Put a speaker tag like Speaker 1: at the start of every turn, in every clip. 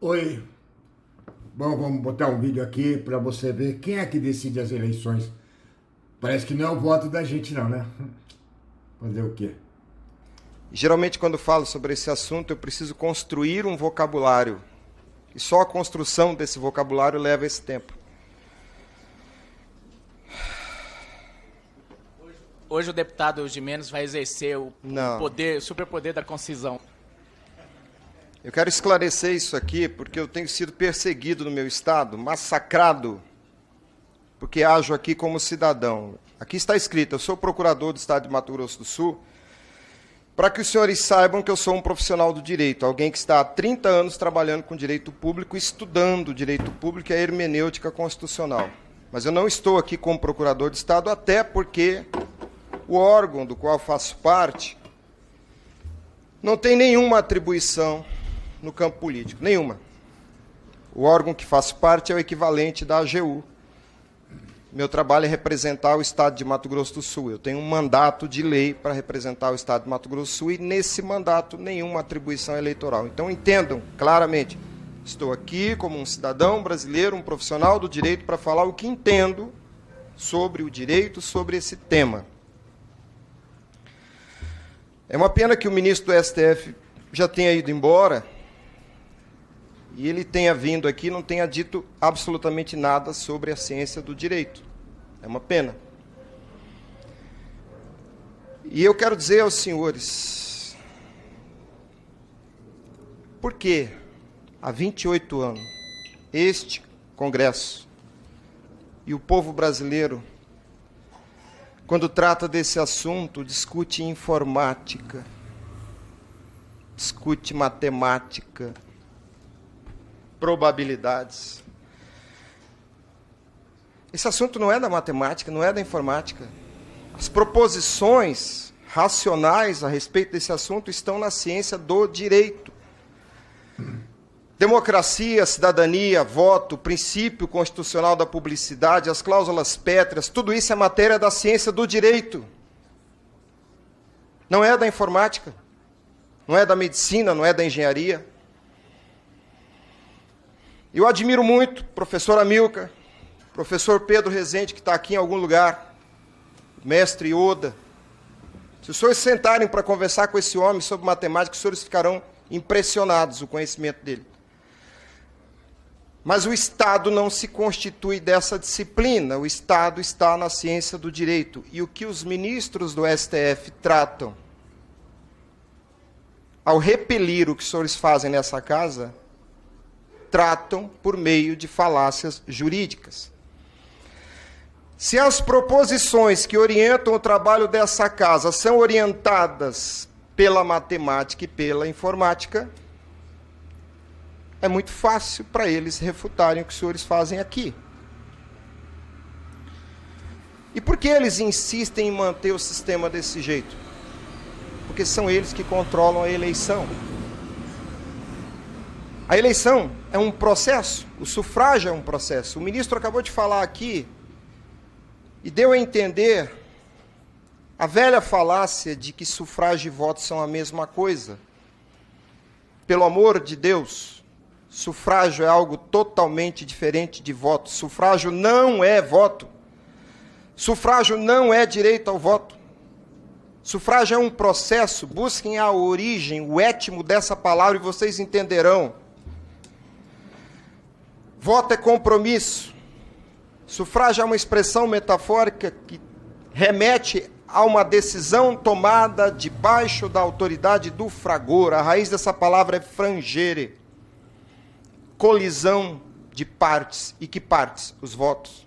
Speaker 1: Oi. Bom, vamos botar um vídeo aqui para você ver quem é que decide as eleições. Parece que não é o voto da gente não, né? Fazer o quê?
Speaker 2: Geralmente, quando falo sobre esse assunto, eu preciso construir um vocabulário. E só a construção desse vocabulário leva esse tempo.
Speaker 3: Hoje o deputado Eugimenos vai exercer o poder, o superpoder da concisão.
Speaker 2: Eu quero esclarecer isso aqui porque eu tenho sido perseguido no meu estado, massacrado, porque ajo aqui como cidadão. Aqui está escrito, eu sou procurador do estado de Mato Grosso do Sul, para que os senhores saibam que eu sou um profissional do direito, alguém que está há 30 anos trabalhando com direito público, estudando direito público e a hermenêutica constitucional. Mas eu não estou aqui como procurador de estado, até porque o órgão do qual faço parte não tem nenhuma atribuição no campo político, nenhuma. O órgão que faço parte é o equivalente da AGU. Meu trabalho é representar o estado de Mato Grosso do Sul. Eu tenho um mandato de lei para representar o estado de Mato Grosso do Sul e, nesse mandato, nenhuma atribuição eleitoral. Então, entendam claramente, estou aqui como um cidadão brasileiro, um profissional do direito, para falar o que entendo sobre o direito, sobre esse tema. É uma pena que o ministro do STF já tenha ido embora e ele tenha vindo aqui e não tenha dito absolutamente nada sobre a ciência do direito. É uma pena. E eu quero dizer aos senhores, por que há 28 anos este Congresso e o povo brasileiro, quando trata desse assunto, discute informática, discute matemática, probabilidades. Esse assunto não é da matemática, não é da informática. As proposições racionais a respeito desse assunto estão na ciência do direito. Democracia, cidadania, voto, princípio constitucional da publicidade, as cláusulas pétreas, tudo isso é matéria da ciência do direito. Não é da informática, não é da medicina, não é da engenharia. Eu admiro muito o professor Amilcar, professor Pedro Rezende, que está aqui em algum lugar, mestre Oda. Se os senhores sentarem para conversar com esse homem sobre matemática, os senhores ficarão impressionados com o conhecimento dele. Mas o Estado não se constitui dessa disciplina, o Estado está na ciência do direito. E o que os ministros do STF tratam, ao repelir o que os senhores fazem nessa casa, tratam por meio de falácias jurídicas. Se as proposições que orientam o trabalho dessa casa são orientadas pela matemática e pela informática, é muito fácil para eles refutarem o que os senhores fazem aqui. E por que eles insistem em manter o sistema desse jeito? Porque são eles que controlam a eleição. A eleição é um processo, o sufrágio é um processo. O ministro acabou de falar aqui e deu a entender a velha falácia de que sufrágio e voto são a mesma coisa. Pelo amor de Deus, sufrágio é algo totalmente diferente de voto. Sufrágio não é voto. Sufrágio não é direito ao voto. Sufrágio é um processo. Busquem a origem, o étimo dessa palavra e vocês entenderão. Voto é compromisso. Sufrágio é uma expressão metafórica que remete a uma decisão tomada debaixo da autoridade do fragor. A raiz dessa palavra é frangere. Colisão de partes. E que partes? Os votos.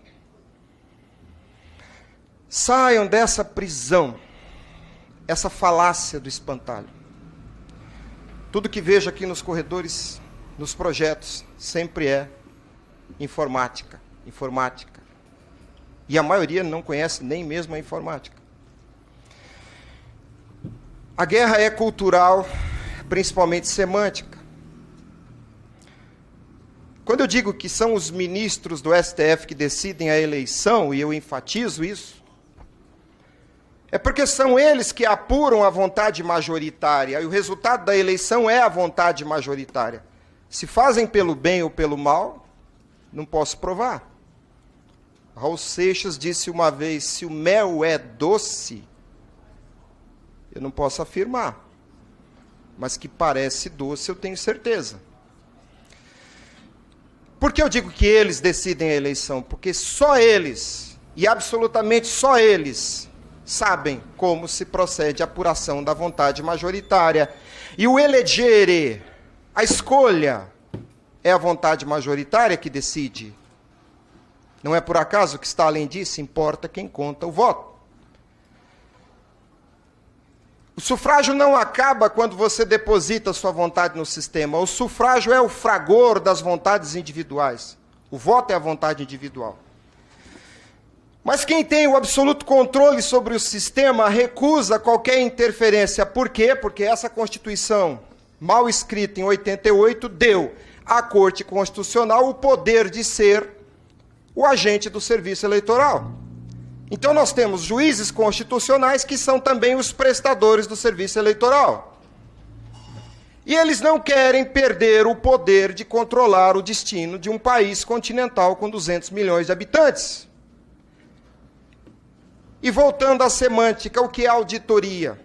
Speaker 2: Saiam dessa prisão, essa falácia do espantalho. Tudo que vejo aqui nos corredores, nos projetos, sempre é informática. E a maioria não conhece nem mesmo a informática. A guerra é cultural, principalmente semântica. Quando eu digo que são os ministros do STF que decidem a eleição, e eu enfatizo isso, é porque são eles que apuram a vontade majoritária, e o resultado da eleição é a vontade majoritária. Se fazem pelo bem ou pelo mal, não posso provar. Raul Seixas disse uma vez, se o mel é doce, eu não posso afirmar. Mas que parece doce, eu tenho certeza. Por que eu digo que eles decidem a eleição? Porque só eles, e absolutamente só eles, sabem como se procede a apuração da vontade majoritária. E o elegere, a escolha, é a vontade majoritária que decide. Não é por acaso que está além disso, importa quem conta o voto. O sufrágio não acaba quando você deposita sua vontade no sistema. O sufrágio é o fragor das vontades individuais. O voto é a vontade individual. Mas quem tem o absoluto controle sobre o sistema recusa qualquer interferência. Por quê? Porque essa Constituição, mal escrita em 88, deu à Corte Constitucional o poder de ser o agente do serviço eleitoral. Então nós temos juízes constitucionais que são também os prestadores do serviço eleitoral. E eles não querem perder o poder de controlar o destino de um país continental com 200 milhões de habitantes. E voltando à semântica, o que é auditoria?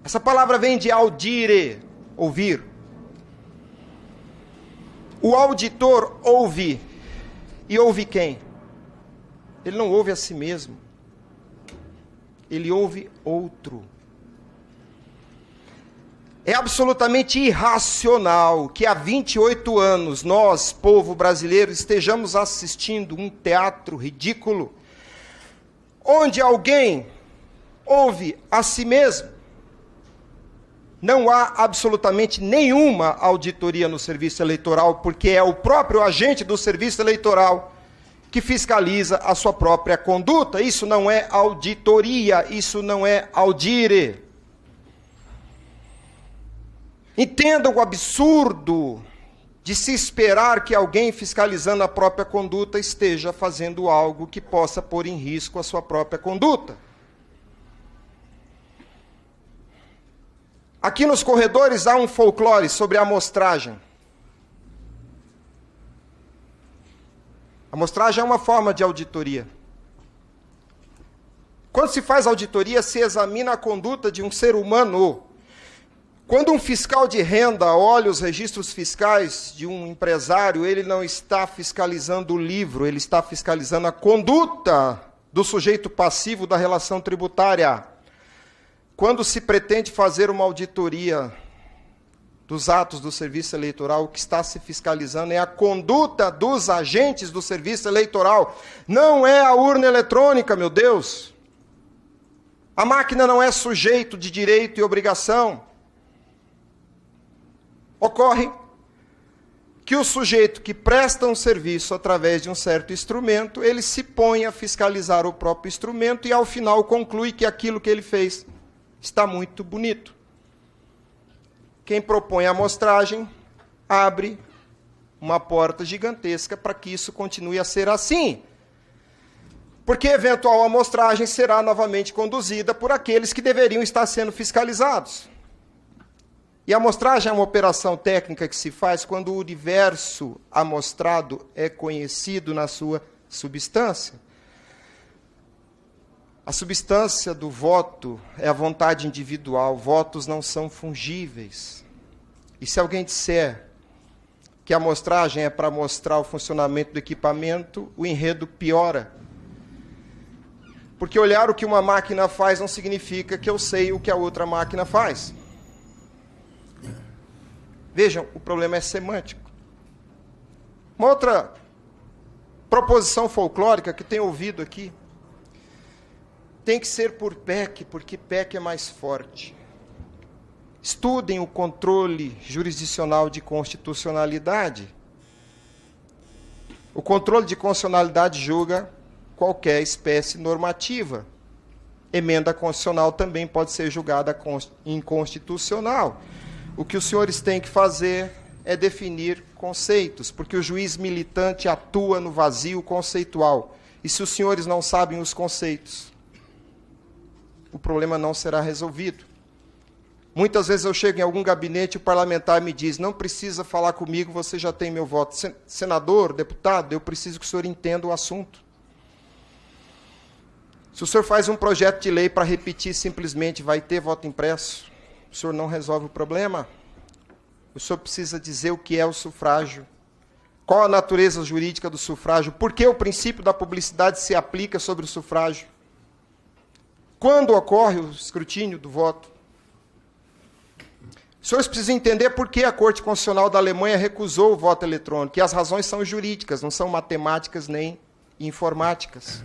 Speaker 2: Essa palavra vem de audire, ouvir. O auditor ouve. E ouve quem? Ele não ouve a si mesmo. Ele ouve outro. É absolutamente irracional que há 28 anos nós, povo brasileiro, estejamos assistindo um teatro ridículo, onde alguém ouve a si mesmo. Não há absolutamente nenhuma auditoria no serviço eleitoral, porque é o próprio agente do serviço eleitoral que fiscaliza a sua própria conduta. Isso não é auditoria, isso não é audire. Entendam o absurdo de se esperar que alguém fiscalizando a própria conduta esteja fazendo algo que possa pôr em risco a sua própria conduta. Aqui nos corredores há um folclore sobre a amostragem. A amostragem é uma forma de auditoria. Quando se faz auditoria, se examina a conduta de um ser humano. Quando um fiscal de renda olha os registros fiscais de um empresário, ele não está fiscalizando o livro, ele está fiscalizando a conduta do sujeito passivo da relação tributária. Quando se pretende fazer uma auditoria dos atos do serviço eleitoral, o que está se fiscalizando é a conduta dos agentes do serviço eleitoral. Não é a urna eletrônica, meu Deus. A máquina não é sujeito de direito e obrigação. Ocorre que o sujeito que presta um serviço através de um certo instrumento, ele se põe a fiscalizar o próprio instrumento e, ao final, conclui que aquilo que ele fez está muito bonito. Quem propõe a amostragem abre uma porta gigantesca para que isso continue a ser assim. Porque a eventual amostragem será novamente conduzida por aqueles que deveriam estar sendo fiscalizados. E a amostragem é uma operação técnica que se faz quando o universo amostrado é conhecido na sua substância. A substância do voto é a vontade individual. Votos não são fungíveis. E se alguém disser que a amostragem é para mostrar o funcionamento do equipamento, o enredo piora. Porque olhar o que uma máquina faz não significa que eu sei o que a outra máquina faz. Vejam, o problema é semântico. Uma outra proposição folclórica que tenho ouvido aqui, tem que ser por PEC, porque PEC é mais forte. Estudem o controle jurisdicional de constitucionalidade. O controle de constitucionalidade julga qualquer espécie normativa. Emenda constitucional também pode ser julgada inconstitucional. O que os senhores têm que fazer é definir conceitos, porque o juiz militante atua no vazio conceitual. E se os senhores não sabem os conceitos, o problema não será resolvido. Muitas vezes eu chego em algum gabinete e o parlamentar me diz, não precisa falar comigo, você já tem meu voto. Senador, deputado, eu preciso que o senhor entenda o assunto. Se o senhor faz um projeto de lei para repetir simplesmente, vai ter voto impresso, o senhor não resolve o problema. O senhor precisa dizer o que é o sufrágio. Qual a natureza jurídica do sufrágio? Por que o princípio da publicidade se aplica sobre o sufrágio? Quando ocorre o escrutínio do voto? Os senhores precisam entender por que a Corte Constitucional da Alemanha recusou o voto eletrônico. E as razões são jurídicas, não são matemáticas nem informáticas.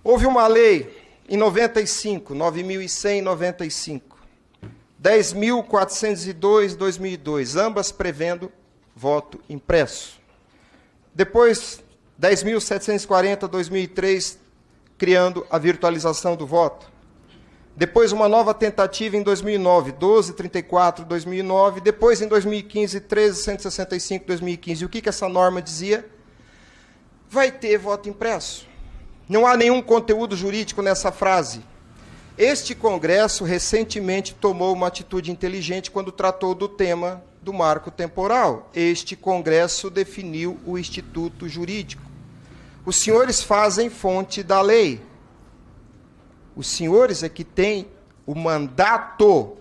Speaker 2: Houve uma lei em 95, 9.100 em 95, 10.402 em 2002, ambas prevendo voto impresso. Depois, 10.740 em 2003, criando a virtualização do voto. Depois, uma nova tentativa em 2009, 1234 em 2009. Depois, em 2015, 1365 em 2015. E o que essa norma dizia? Vai ter voto impresso. Não há nenhum conteúdo jurídico nessa frase. Este Congresso recentemente tomou uma atitude inteligente quando tratou do tema do marco temporal. Este Congresso definiu o instituto jurídico. Os senhores fazem fonte da lei. Os senhores é que têm o mandato,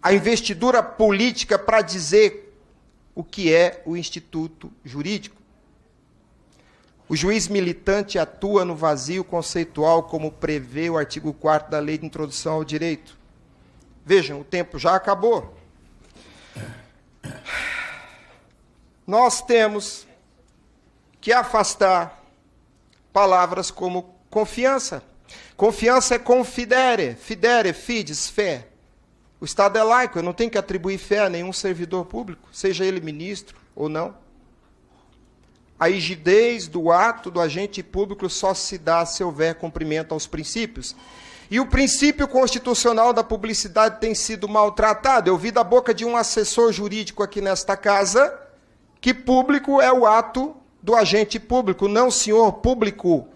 Speaker 2: a investidura política para dizer o que é o instituto jurídico. O juiz militante atua no vazio conceitual, como prevê o artigo 4º da Lei de Introdução ao Direito. Vejam, o tempo já acabou. Nós temos que afastar palavras como confiança. Confiança é confidere, fidere, fides, fé. O Estado é laico, eu não tenho que atribuir fé a nenhum servidor público, seja ele ministro ou não. A rigidez do ato do agente público só se dá se houver cumprimento aos princípios. E o princípio constitucional da publicidade tem sido maltratado. Eu vi da boca de um assessor jurídico aqui nesta casa que público é o ato do agente público, não senhor público.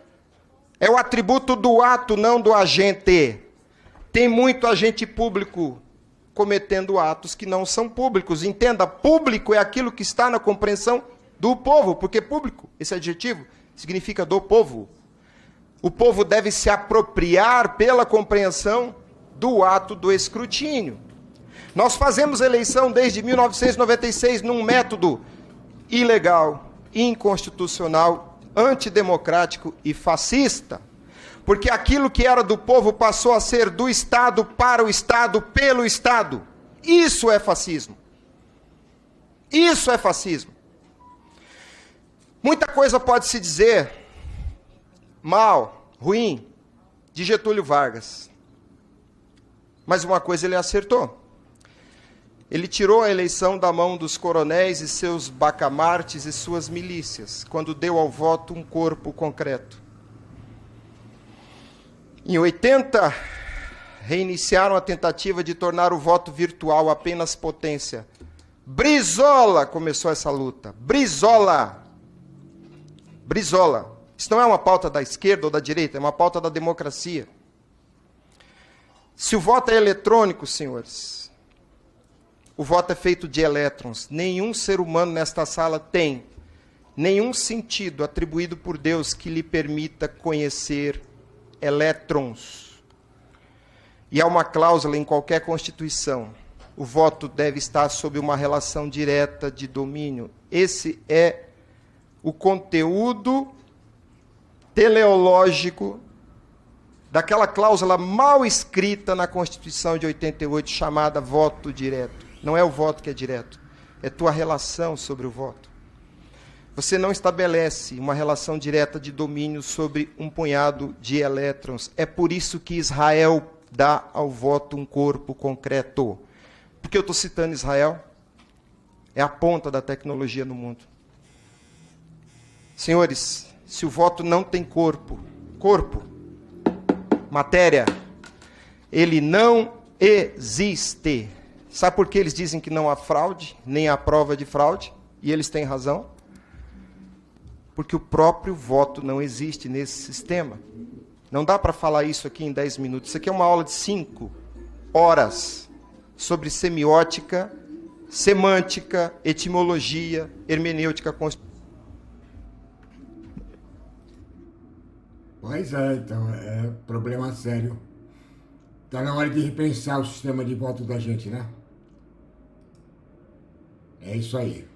Speaker 2: É o atributo do ato, não do agente. Tem muito agente público cometendo atos que não são públicos. Entenda, público é aquilo que está na compreensão do povo, porque público, esse adjetivo, significa do povo. O povo deve se apropriar pela compreensão do ato do escrutínio. Nós fazemos eleição desde 1996 num método ilegal, inconstitucional, antidemocrático e fascista. Porque aquilo que era do povo passou a ser do Estado, para o Estado, pelo Estado. Isso é fascismo. Isso é fascismo. Muita coisa pode se dizer mal, ruim, de Getúlio Vargas. Mas uma coisa ele acertou. Ele tirou a eleição da mão dos coronéis e seus bacamartes e suas milícias, quando deu ao voto um corpo concreto. Em 80, reiniciaram a tentativa de tornar o voto virtual apenas potência. Brizola começou essa luta. Brizola. Brizola. Isso não é uma pauta da esquerda ou da direita, é uma pauta da democracia. Se o voto é eletrônico, senhores, o voto é feito de elétrons. Nenhum ser humano nesta sala tem nenhum sentido atribuído por Deus que lhe permita conhecer elétrons. E há uma cláusula em qualquer constituição. O voto deve estar sob uma relação direta de domínio. Esse é o conteúdo teleológico daquela cláusula mal escrita na Constituição de 88, chamada voto direto. Não é o voto que é direto, é tua relação sobre o voto. Você não estabelece uma relação direta de domínio sobre um punhado de elétrons. É por isso que Israel dá ao voto um corpo concreto. Por que eu estou citando Israel? É a ponta da tecnologia no mundo. Senhores, se o voto não tem corpo, matéria, ele não existe. Sabe por que eles dizem que não há fraude, nem há prova de fraude? E eles têm razão. Porque o próprio voto não existe nesse sistema. Não dá para falar isso aqui em 10 minutos. Isso aqui é uma aula de 5. horas sobre semiótica, semântica, etimologia, hermenêutica constitucional.
Speaker 1: Pois é, então, é problema sério. Está na hora de repensar o sistema de voto da gente, né? É isso aí.